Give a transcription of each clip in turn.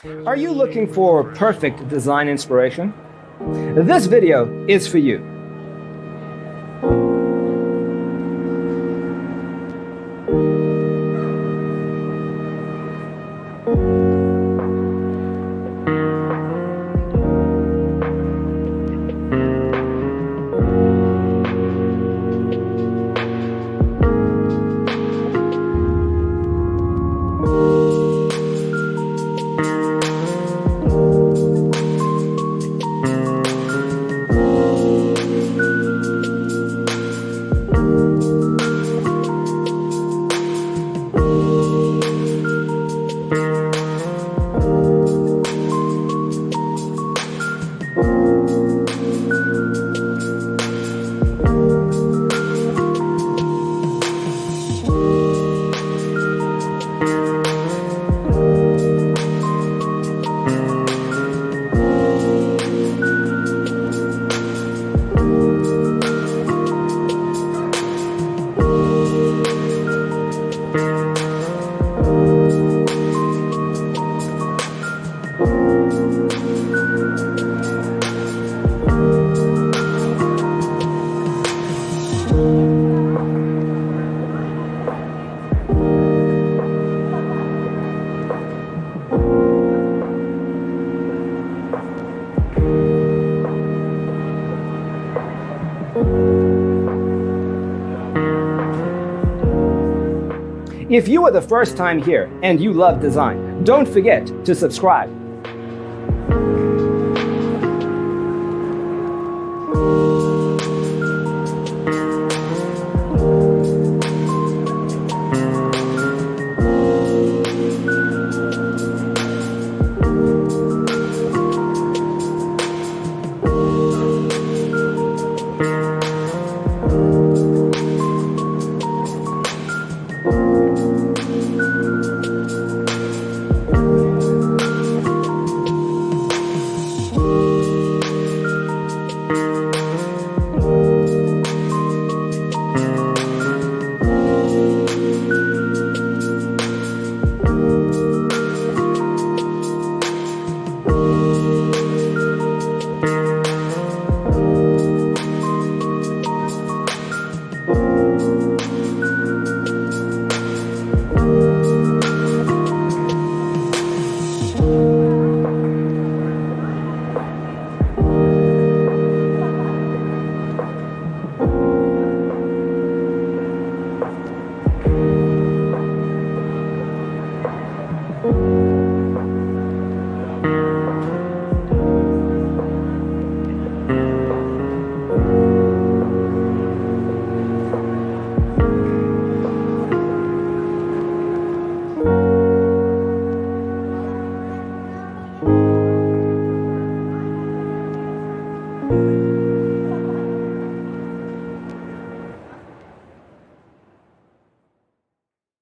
Are you looking for perfect design inspiration? This video is for you. If you are the first time here and you love design, don't forget to subscribe.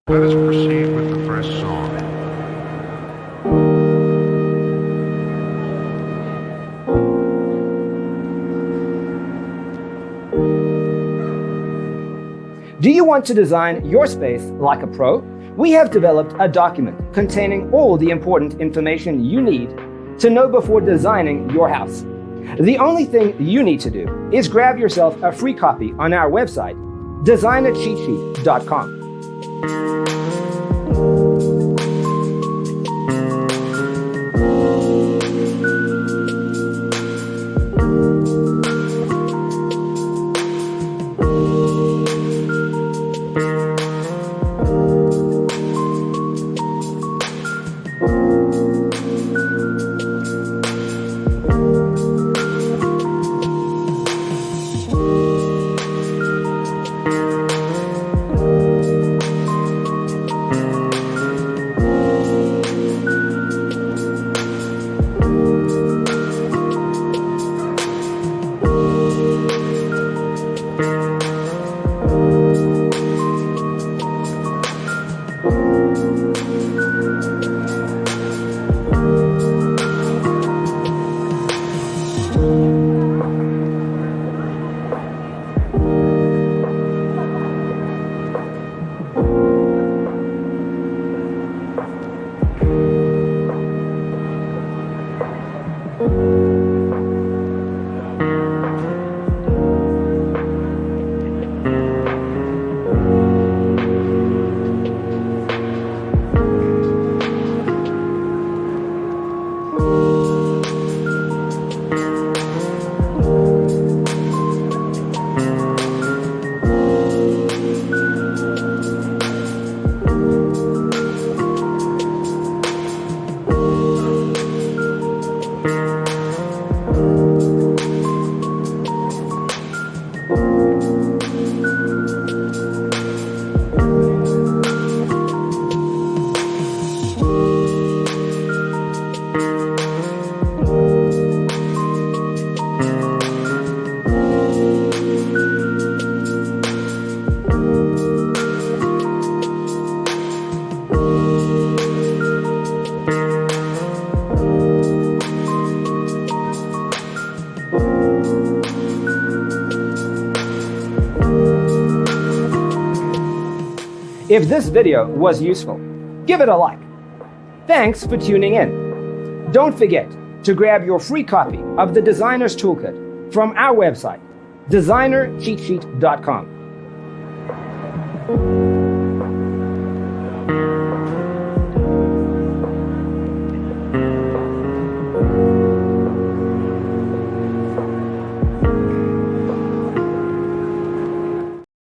Let us proceed with the first song. Do you want to design your space like a pro? We have developed a document containing all the important information you need to know before designing your house. The only thing you need to do is grab yourself a free copy on our website, designercheatsheet.com. If this video was useful, give it a like. Thanks for tuning in. Don't forget to grab your free copy of the Designer's Toolkit from our website, designercheatsheet.com.